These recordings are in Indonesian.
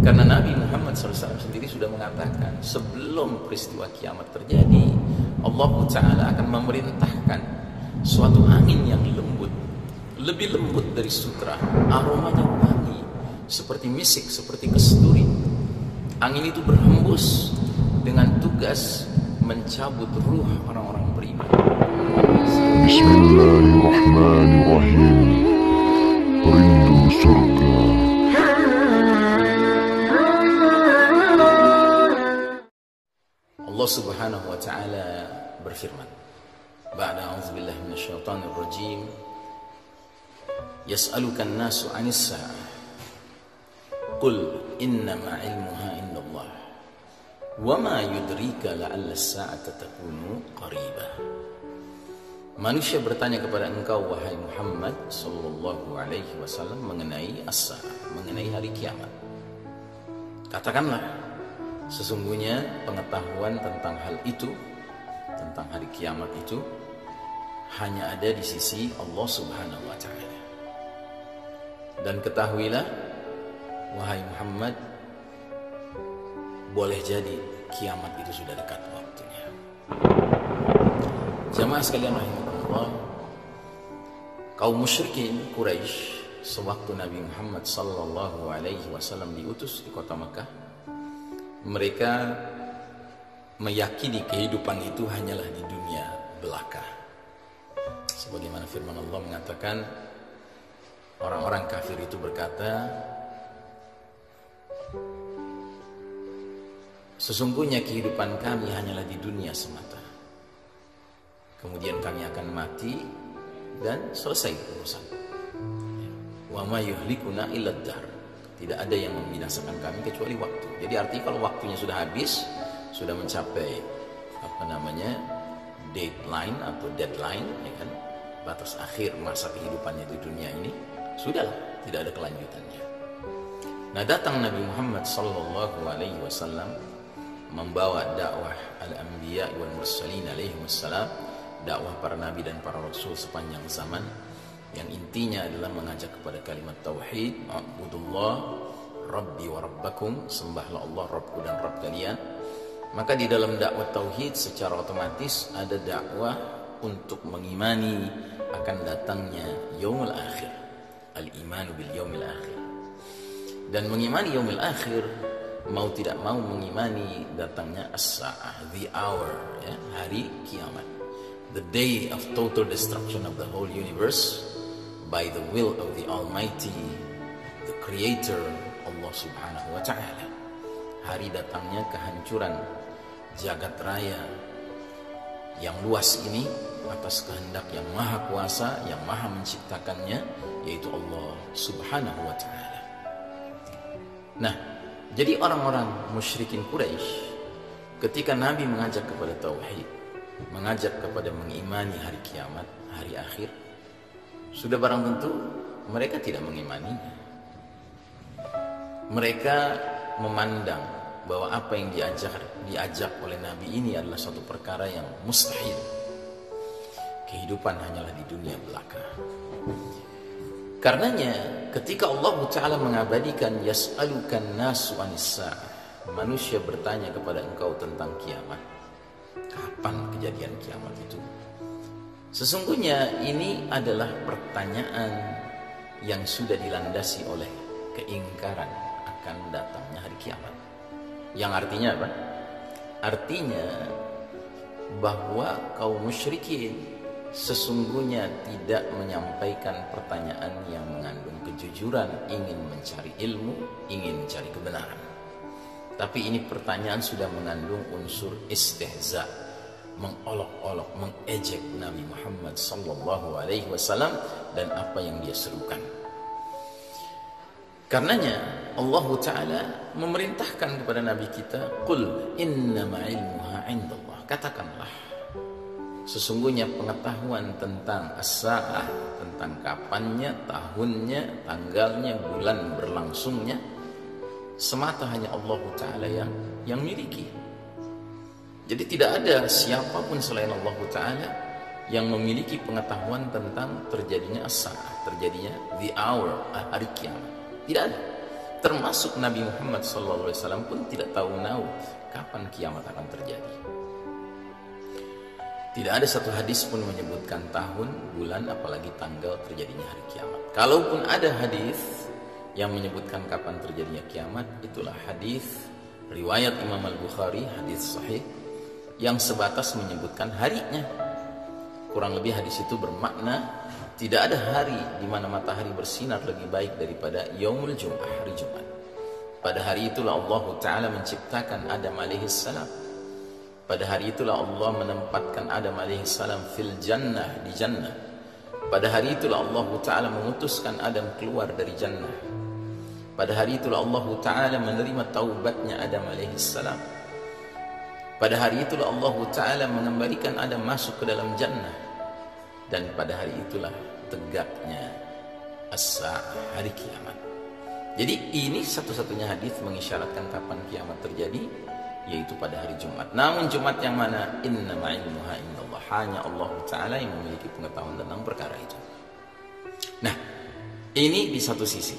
Karena Nabi Muhammad SAW sendiri sudah mengatakan sebelum peristiwa kiamat terjadi, Allah Ta'ala akan memerintahkan suatu angin yang lembut, lebih lembut dari sutra, aromanya wangi seperti misik, seperti kesturi. Angin itu berhembus dengan tugas mencabut ruh orang-orang beriman. Bismillahirrahmanirrahim. Rindu surga. Allah Subhanahu wa taala berfirman, ba'da a'udzubillahi minasyaitonir rajim, yas'alukan nasu 'anis sa'ah qul innama 'ilmuha indallah wa ma yudrika la'alla as-sa'ata takunu qaribah. Manusia bertanya kepada engkau wahai Muhammad sallallahu alaihi wasallam mengenai as-sa'ah, mengenai hari kiamat. Katakanlah, sesungguhnya pengetahuan tentang hal itu, tentang hari kiamat itu, hanya ada di sisi Allah Subhanahu wa ta'ala. Dan ketahuilah wahai Muhammad, boleh jadi kiamat itu sudah dekat waktunya. Jamaah sekalian rahimakumullah, kaum musyrikin Quraisy sewaktu Nabi Muhammad sallallahu alaihi wasallam diutus di kota Makkah, mereka meyakini kehidupan itu hanyalah di dunia belaka. Sebagaimana firman Allah mengatakan, orang-orang kafir itu berkata, sesungguhnya kehidupan kami hanyalah di dunia semata. Kemudian kami akan mati dan selesai urusan. Wa ma yuhlikuna illa ad-dahr. Tidak ada yang membinasakan kami kecuali waktu. Jadi artinya kalau waktunya sudah habis, sudah mencapai deadline atau deadline, ya kan, batas akhir masa kehidupannya di dunia ini, sudahlah, tidak ada kelanjutannya. Nah, datang Nabi Muhammad sallallahu alaihi wasallam membawa dakwah al-anbiya wal mursalin alaihi wassalam, dakwah para nabi dan para rasul sepanjang zaman, yang intinya adalah mengajak kepada kalimat tauhid, A'budullah Rabbi wa Rabbakum, sembahlah Allah Rabbku dan Rabb kalian. Maka di dalam dakwah tauhid secara otomatis ada dakwah untuk mengimani akan datangnya yaumul akhir, al-imanu bil yaumil akhir. Dan mengimani yaumil akhir, mau tidak mau mengimani datangnya as-sa'ah, the hour, ya, hari kiamat, the day of total destruction of the whole universe by the will of the Almighty, the Creator, Allah Subhanahu wa ta'ala. Hari datangnya kehancuran jagat raya yang luas ini atas kehendak yang maha kuasa, yang maha menciptakannya, yaitu Allah Subhanahu wa ta'ala. Nah, jadi orang-orang musyrikin Quraisy ketika Nabi mengajak kepada tauhid, mengajak kepada mengimani hari kiamat, hari akhir, sudah barang tentu mereka tidak mengimaninya. Mereka memandang bahwa apa yang diajak oleh Nabi ini adalah suatu perkara yang mustahil. Kehidupan hanyalah di dunia belaka. Karenanya ketika Allah Ta'ala mengabadikan yas'alukan nasu anis sa'ah, manusia bertanya kepada engkau tentang kiamat, kapan kejadian kiamat itu? Sesungguhnya ini adalah pertanyaan yang sudah dilandasi oleh keingkaran akan datangnya hari kiamat. Yang artinya apa? Artinya bahwa kaum musyrikin sesungguhnya tidak menyampaikan pertanyaan yang mengandung kejujuran, ingin mencari ilmu, ingin mencari kebenaran. Tapi ini pertanyaan sudah mengandung unsur istihza, mengolok-olok, mengejek Nabi Muhammad sallallahu alaihi wasallam dan apa yang dia serukan. Karenanya Allah Ta'ala memerintahkan kepada Nabi kita, qul innama ilmuha indallah, katakanlah, sesungguhnya pengetahuan tentang as-sa'ah, tentang kapannya, tahunnya, tanggalnya, bulan berlangsungnya, semata hanya Allah Ta'ala yang miliki. Jadi tidak ada siapapun selain Allah Ta'ala yang memiliki pengetahuan tentang terjadinya as-sa'ah, terjadinya the hour, hari kiamat. Tidak ada. termasuk Nabi Muhammad SAW pun tidak tahu naud kapan kiamat akan terjadi. Tidak ada satu hadis pun menyebutkan tahun, bulan, apalagi tanggal terjadinya hari kiamat. Kalaupun ada hadis yang menyebutkan kapan terjadinya kiamat, itulah hadis riwayat Imam Al-Bukhari, hadis sahih yang sebatas menyebutkan harinya. Kurang lebih hadis itu bermakna tidak ada hari di mana matahari bersinar lebih baik daripada Yaumul Jum'ah, hari Jumat. Pada hari itulah Allah Ta'ala menciptakan Adam alaihissalam. Pada hari itulah Allah menempatkan Adam alaihissalam fil jannah, di jannah. Pada hari itulah Allah Ta'ala mengutuskan Adam keluar dari jannah. Pada hari itulah Allah Ta'ala menerima taubatnya Adam alaihissalam. Pada hari itulah Allah Ta'ala mengembalikan Adam masuk ke dalam jannah. Dan pada hari itulah tegaknya as-sa'ah, hari kiamat. Jadi ini satu-satunya hadis mengisyaratkan kapan kiamat terjadi, yaitu pada hari Jumat. Namun Jumat yang mana? Innama ilmuha indallah. Hanya Allah Ta'ala yang memiliki pengetahuan tentang perkara itu. Nah, ini di satu sisi.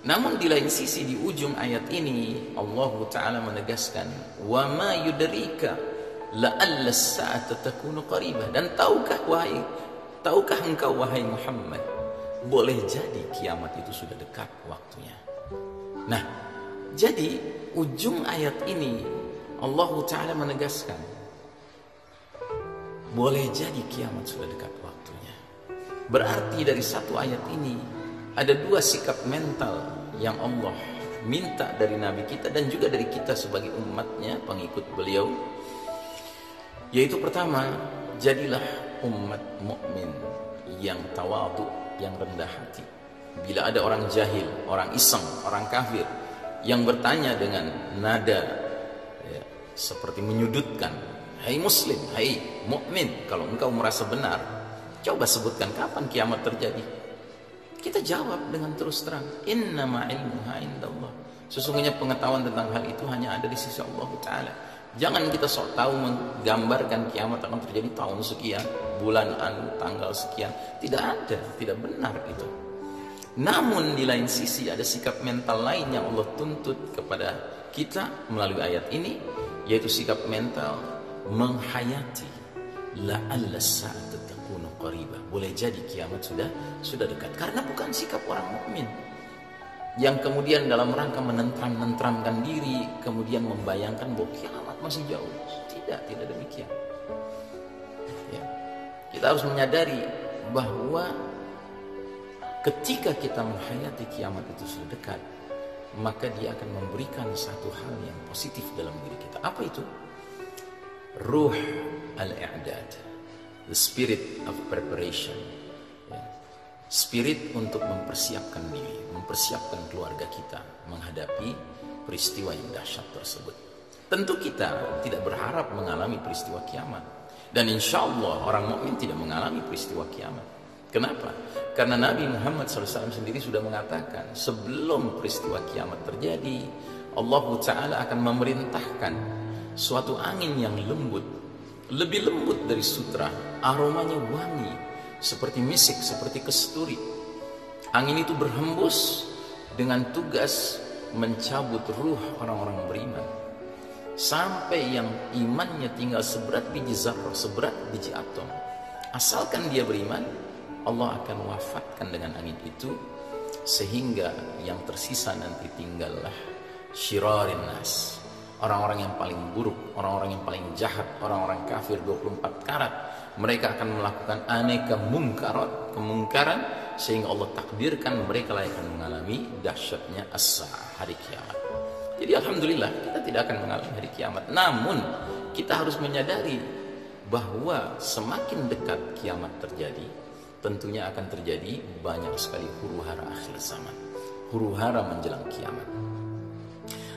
Namun di lain sisi, di ujung ayat ini Allah Ta'ala menegaskan, wa ma yudrika la'alla as-sa'ata takunu qaribah. Dan tahukah engkau wahai Muhammad, boleh jadi kiamat itu sudah dekat waktunya. Nah, jadi ujung ayat ini Allah Ta'ala menegaskan, boleh jadi kiamat sudah dekat waktunya. Berarti dari satu ayat ini ada dua sikap mental yang Allah minta dari Nabi kita dan juga dari kita sebagai umatnya, pengikut beliau. Yaitu pertama, jadilah umat mukmin yang tawadhu, yang rendah hati. Bila ada orang jahil, orang iseng, orang kafir yang bertanya dengan nada seperti menyudutkan, hai muslim, hai mukmin, kalau engkau merasa benar, coba sebutkan kapan kiamat terjadi. Kita jawab dengan terus terang, innama ilmuha indallah. Sesungguhnya pengetahuan tentang hal itu hanya ada di sisi Allah Ta'ala. Jangan kita sok tahu menggambarkan kiamat akan terjadi tahun sekian, bulan anu, tanggal sekian. Tidak ada, tidak benar itu. Namun di lain sisi ada sikap mental lain yang Allah tuntut kepada kita melalui ayat ini, yaitu sikap mental menghayati la'alla as-sa'ata takunu qaribah. Boleh jadi kiamat sudah dekat. Karena bukan sikap orang mukmin yang kemudian dalam rangka menentram-nentramkan diri, kemudian membayangkan bahwa kiamat masih jauh. Tidak demikian. Ya. Kita harus menyadari bahwa ketika kita menghayati kiamat itu sudah dekat, maka dia akan memberikan satu hal yang positif dalam diri kita. Apa itu? Ruh al-i'dad, the spirit of preparation, ya. Spirit untuk mempersiapkan diri, mempersiapkan keluarga kita menghadapi peristiwa yang dahsyat tersebut. Tentu kita tidak berharap mengalami peristiwa kiamat, dan insya Allah orang mukmin tidak mengalami peristiwa kiamat. Kenapa? Karena Nabi Muhammad SAW sendiri sudah mengatakan, sebelum peristiwa kiamat terjadi, Allah Ta'ala akan memerintahkan suatu angin yang lembut, lebih lembut dari sutra, aromanya wangi, seperti misik, seperti kesturi. Angin itu berhembus dengan tugas mencabut ruh orang-orang beriman, sampai yang imannya tinggal seberat biji zarrah, seberat biji atom. Asalkan dia beriman, Allah akan wafatkan dengan angin itu, sehingga yang tersisa nanti tinggallah syirarin nas, orang-orang yang paling buruk, orang-orang yang paling jahat, orang-orang kafir 24 karat. Mereka akan melakukan aneka kemungkaran, sehingga Allah takdirkan mereka akan mengalami dahsyatnya as-sa'ah, hari kiamat. Jadi alhamdulillah kita tidak akan mengalami hari kiamat. Namun kita harus menyadari bahwa semakin dekat kiamat terjadi, tentunya akan terjadi banyak sekali huru-hara akhir zaman, huru-hara menjelang kiamat.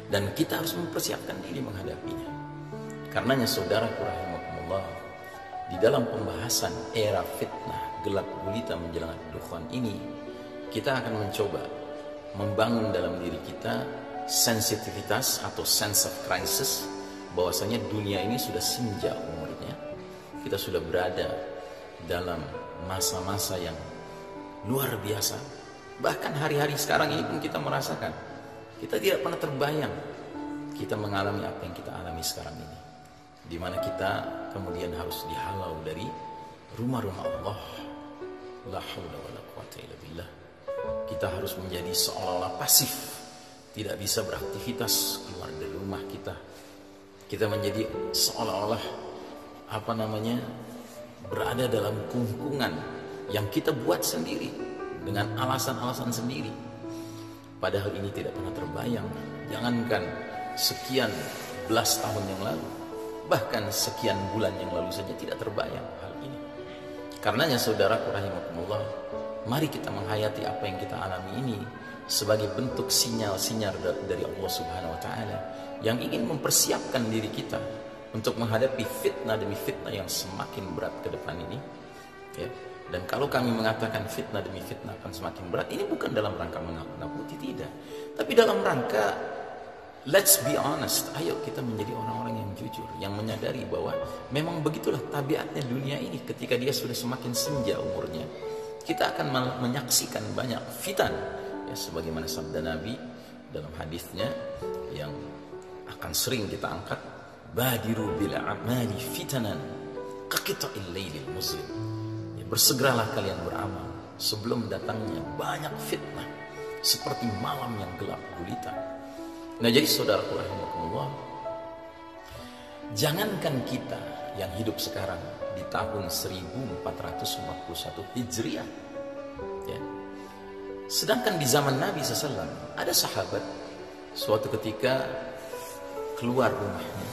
Dan kita harus mempersiapkan diri menghadapinya. Karenanya saudaraku rahimakumullah, di dalam pembahasan era fitnah gelap gulita menjelang dukhan ini, kita akan mencoba membangun dalam diri kita sensitivitas atau sense of crisis, bahwasanya dunia ini sudah senja umurnya. Kita sudah berada dalam masa-masa yang luar biasa. Bahkan hari-hari sekarang ini pun kita merasakan Kita tidak pernah terbayang kita mengalami apa yang kita alami sekarang ini, di mana kita kemudian harus dihalau dari rumah-rumah Allah. La haula wala quwata illa billah. Kita harus menjadi seolah-olah pasif, tidak bisa beraktivitas keluar dari rumah kita. Kita menjadi seolah-olah berada dalam kungkungan yang kita buat sendiri dengan alasan-alasan sendiri. Padahal ini tidak pernah terbayang. Jangankan sekian belas tahun yang lalu, bahkan sekian bulan yang lalu saja tidak terbayang hal ini. Karenanya saudaraku rahimakumullah, mari kita menghayati apa yang kita alami ini sebagai bentuk sinyal-sinyal dari Allah Subhanahu wa taala yang ingin mempersiapkan diri kita untuk menghadapi fitnah demi fitnah yang semakin berat ke depan ini, ya. Dan kalau kami mengatakan fitnah demi fitnah akan semakin berat, ini bukan dalam rangka menakut-nakuti, tidak, tapi dalam rangka let's be honest. Ayo kita menjadi orang-orang yang jujur, yang menyadari bahwa memang begitulah tabiatnya dunia ini. Ketika dia sudah semakin senja umurnya, kita akan menyaksikan banyak fitan, ya, sebagaimana sabda Nabi dalam hadisnya yang akan sering kita angkat, badiru bil a'mali fitanan kaqita'il lailil muslim. Ya, bersegeralah kalian beramal sebelum datangnya banyak fitnah seperti malam yang gelap gulita. Nah, jadi saudaraku rahimakumullah, jangankan kita yang hidup sekarang di tahun 1441 Hijriah, ya, sedangkan di zaman Nabi SAW ada sahabat suatu ketika keluar rumahnya,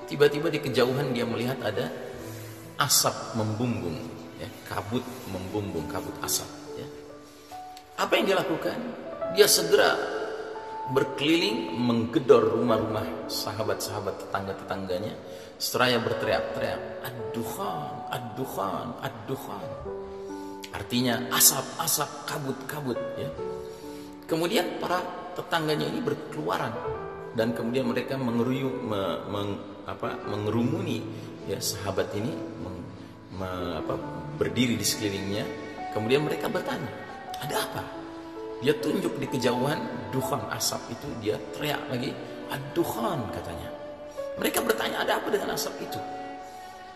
tiba-tiba di kejauhan dia melihat ada asap membumbung, ya, kabut membumbung, kabut asap, ya. Apa yang dia lakukan? Dia segera berkeliling menggedor rumah-rumah sahabat-sahabat tetangga-tetangganya seraya berteriak-teriak, ad-dukhan, ad-dukhan, ad-dukhan. Artinya asap-asap, kabut-kabut, ya. Kemudian para tetangganya ini berkeluaran dan kemudian mereka mengerumuni, ya, sahabat ini, berdiri di sekelilingnya. Kemudian mereka bertanya, ada apa? Dia tunjuk di kejauhan dukhan, asap itu. Dia teriak lagi, ad-dukhan, katanya. Mereka bertanya, ada apa dengan asap itu?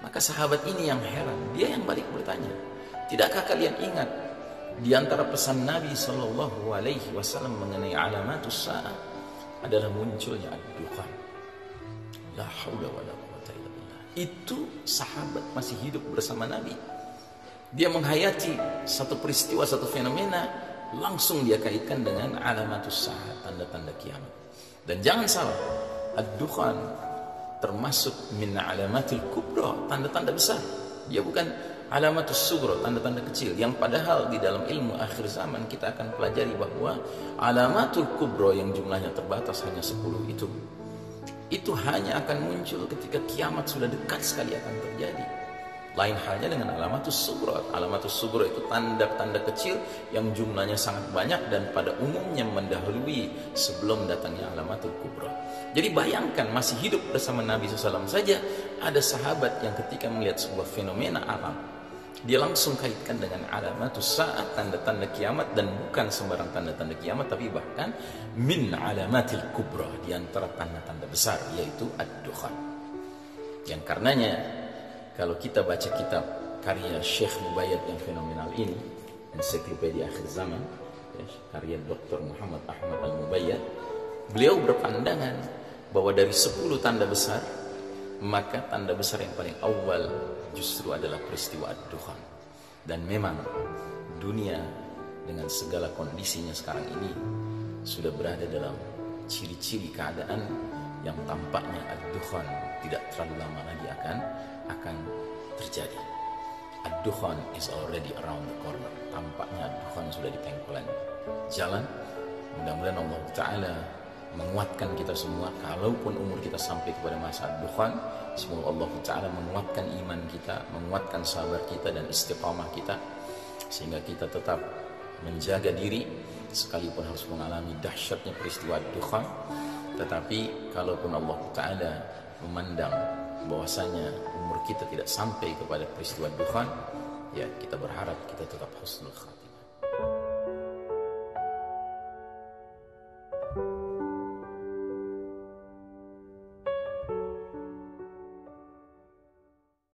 Maka sahabat ini yang heran, dia yang balik bertanya, tidakkah kalian ingat di antara pesan Nabi SAW mengenai alamatus sa'ah adalah munculnya ad-dukhan? La haula wala quwata illa billah. Itu sahabat masih hidup bersama Nabi. Dia menghayati satu peristiwa, satu fenomena, langsung dia kaitkan dengan alamatus sa'ah, tanda-tanda kiamat. Dan jangan salah, ad-dukhan termasuk min alamatil kubra, tanda-tanda besar. Dia bukan alamatus sughra, tanda-tanda kecil, yang padahal di dalam ilmu akhir zaman kita akan pelajari bahwa alamatul kubra yang jumlahnya terbatas hanya 10 itu hanya akan muncul ketika kiamat sudah dekat sekali akan terjadi. Lain halnya dengan alamatus sughra. Alamatus sughra itu tanda-tanda kecil yang jumlahnya sangat banyak dan pada umumnya mendahului sebelum datangnya alamatul kubra. Jadi bayangkan, masih hidup bersama Nabi SAW saja ada sahabat yang ketika melihat sebuah fenomena alam, dia langsung kaitkan dengan alamatus sa'ah, tanda-tanda kiamat, dan bukan sembarang tanda-tanda kiamat, tapi bahkan min alamatil kubra, di antara tanda-tanda besar, yaitu ad-dukhan. Yang karenanya kalau kita baca kitab karya Syekh Mubayyad yang fenomenal ini, Ensiklopedia Akhir Zaman, ya, karya Dr. Muhammad Ahmad Al-Mubayyad, beliau berpandangan bahwa dari 10 tanda besar, maka tanda besar yang paling awal justru adalah peristiwa ad-dukhan. Dan memang dunia dengan segala kondisinya sekarang ini sudah berada dalam ciri-ciri keadaan yang tampaknya ad-dukhan tidak terlalu lama lagi akan terjadi. Ad-dukhan is already around the corner. Tampaknya ad-dukhan sudah di pengkolan jalan. Mudah-mudahan Allah Ta'ala menguatkan kita semua. Kalaupun umur kita sampai kepada masa ad-dukhan, semoga Allah Ta'ala menguatkan iman kita, menguatkan sabar kita dan istiqamah kita, sehingga kita tetap menjaga diri sekalipun harus mengalami dahsyatnya peristiwa ad-dukhan. Tetapi kalaupun Allah Ta'ala memandang bahwasanya umur kita tidak sampai kepada peristiwa dukhan, ya kita berharap kita tetap husnul khatimah.